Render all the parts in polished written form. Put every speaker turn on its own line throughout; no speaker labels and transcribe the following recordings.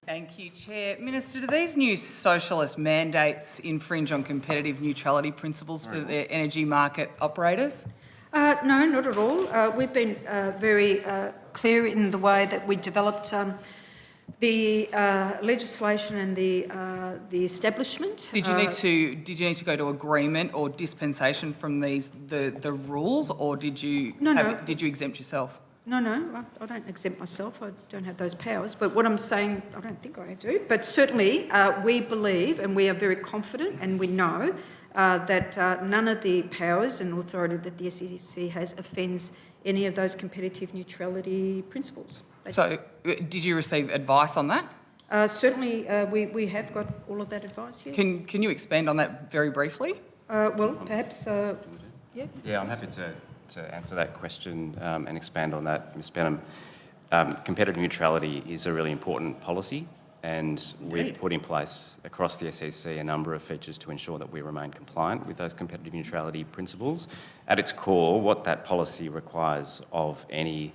Thank you, Chair. Minister, do these new socialist mandates infringe on competitive neutrality principles for the energy market operators?
No, not at all. We've been very clear in the way that we developed the legislation and the establishment.
Did you need to go to agreement or dispensation from the rules, or did you did you exempt yourself?
No, I don't exempt myself. I don't have those powers. But what I'm saying, I don't think I do. But certainly we believe and we are very confident and we know that none of the powers and authority that the SEC has offends any of those competitive neutrality principles.
So did you receive advice on that?
Certainly we have got all of that advice, yes.
Can you expand on that very briefly?
Well, perhaps, yeah.
Yeah, I'm happy to answer that question and expand on that, Ms Benham. Competitive neutrality is a really important policy, and we've put in place across the SEC a number of features to ensure that we remain compliant with those competitive neutrality principles. At its core, what that policy requires of any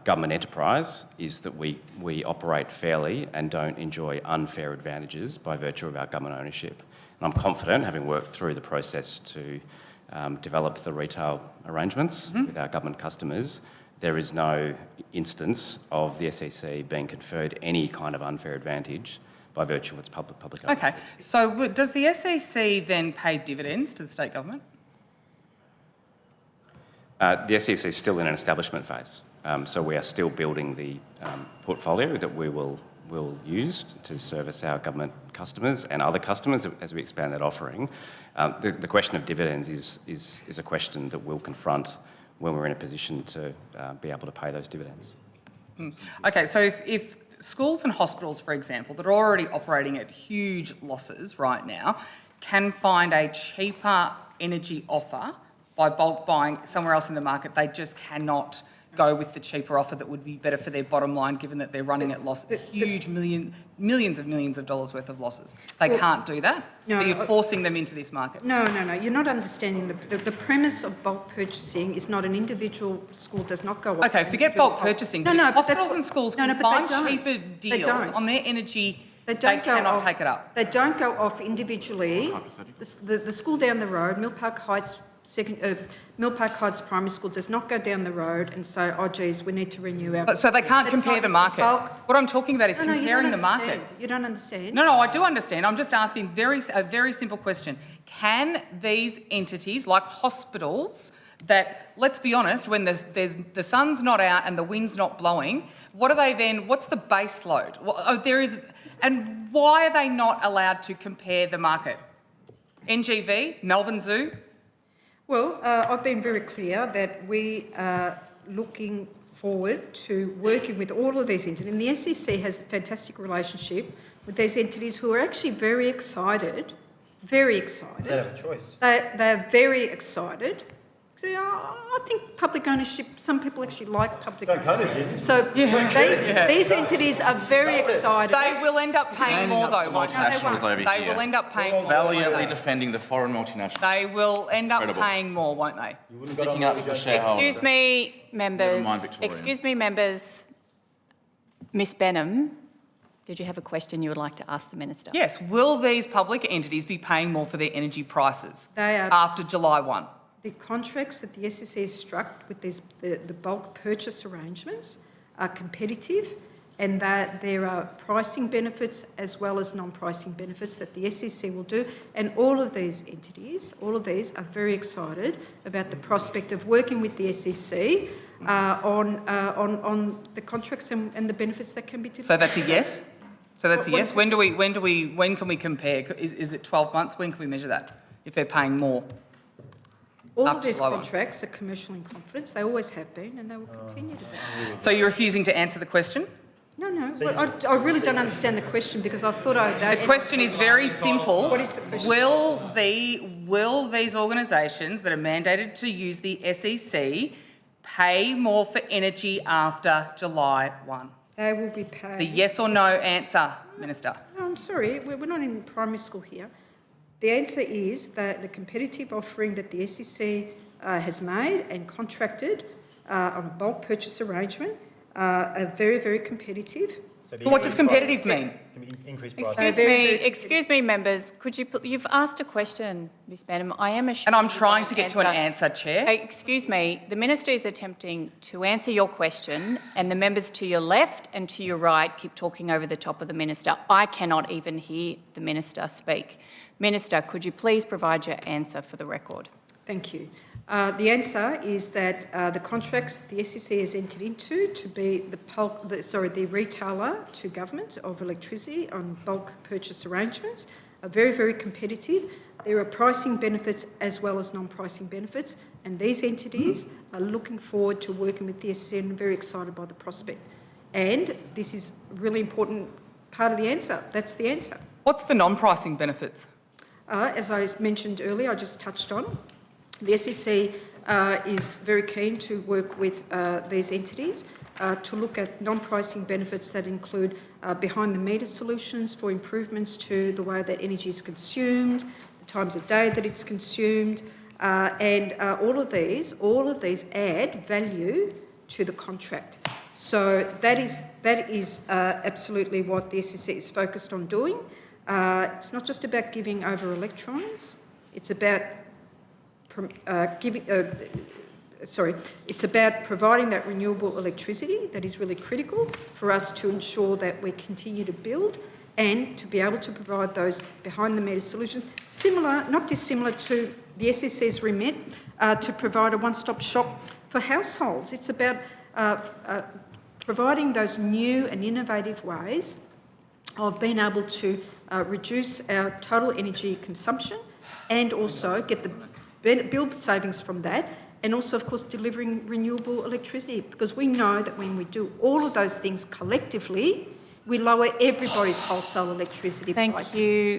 government enterprise is that we operate fairly and don't enjoy unfair advantages by virtue of our government ownership. And I'm confident, having worked through the process to develop the retail arrangements with our government customers, there is no instance of the SEC being conferred any kind of unfair advantage by virtue of its public ownership.
Okay, so does the SEC then pay dividends to the state government?
The SEC is still in an establishment phase, so we are still building the portfolio that we will use to service our government customers and other customers as we expand that offering. The question of dividends is a question that we'll confront when we're in a position to be able to pay those dividends.
Okay, so if schools and hospitals, for example, that are already operating at huge losses right now, can find a cheaper energy offer by bulk buying somewhere else in the market, they just cannot go with the cheaper offer that would be better for their bottom line, given that they're running at loss, millions of millions of dollars worth of losses. They can't do that.
No,
so you're forcing them into this market.
No. You're not understanding the premise of bulk purchasing is not an individual school does not go off.
Okay, forget bulk purchasing.
No, but
hospitals and schools can find cheaper deals on thetheir energy. They cannot take it up.
They don't go off individually. The school down the road, Mill Park Heights Primary School, does not go down the road and say, oh, geez, we need to renew our...
So they can't compare the market. What I'm talking about is comparing the market.
You don't understand.
No, I do understand. I'm just asking a very simple question. Can these entities, like hospitals, that, let's be honest, when the sun's not out and the wind's not blowing, what are they then, what's the base load? And why are they not allowed to compare the market? NGV, Melbourne Zoo?
Well, I've been very clear that we are looking forward to working with all of these entities. And the SEC has a fantastic relationship with these entities who are actually very excited. They have a choice. They're very excited. So, I think public ownership, some people actually like public ownership. So these entities are very excited.
They will end up paying more though, won't they? They will end up paying more.
Valiantly defending the foreign multinationals.
They will end up paying more, won't they?
Sticking up for the shareholders.
Excuse me, members. Miss Benham, did you have a question you would like to ask the Minister?
Yes. Will these public entities be paying more for their energy prices after July 1?
The contracts that the SEC has struck with the bulk purchase arrangements are competitive, and that there are pricing benefits as well as non-pricing benefits that the SEC will do. And all of these entities, all of these are very excited about the prospect of working with the SEC on the contracts and the benefits that can be delivered.
So that's a yes? So that's a yes? When can we compare? Is it 12 months? When can we measure that, if they're paying more?
All of these contracts are commercial in confidence. They always have been, and they will continue to be.
So you're refusing to answer the question?
No. Well, I really don't understand the question because I thought
The question is very simple.
What is the question?
Will these organisations that are mandated to use the SEC pay more for energy after July 1?
They will be paid.
It's a yes or no answer, Minister.
No, I'm sorry. We're not in primary school here. The answer is that the competitive offering that the SEC has made and contracted on bulk purchase arrangement are very, very competitive.
So what does competitive mean?
Increased price.
Excuse me, members. Could you you've asked a question, Ms. Benham. I am assured.
And I'm trying to get to an answer, Chair.
Excuse me. The minister is attempting to answer your question, and the members to your left and to your right keep talking over the top of the minister. I cannot even hear the minister speak. Minister, could you please provide your answer for the record?
Thank you. The answer is that the contracts the SEC has entered into to be the retailer to government of electricity on bulk purchase arrangements are very, very competitive. There are pricing benefits as well as non-pricing benefits, and these entities are looking forward to working with the SEC and very excited by the prospect. And this is a really important part of the answer. That's the answer.
What's the non-pricing benefits?
As I mentioned earlier, I just touched on, the SEC is very keen to work with these entities to look at non-pricing benefits that include behind-the-meter solutions for improvements to the way that energy is consumed, the times of day that it's consumed, and all of these add value to the contract. So that is absolutely what the SEC is focused on doing. It's not just about giving over electrons. It's about it's about providing that renewable electricity that is really critical for us to ensure that we continue to build and to be able to provide those behind-the-meter solutions, not dissimilar to the SSC's remit to provide a one-stop shop for households. It's about providing those new and innovative ways of being able to reduce our total energy consumption and also get the build savings from that, and also, of course, delivering renewable electricity, because we know that when we do all of those things collectively, we lower everybody's wholesale electricity prices.
Thank you.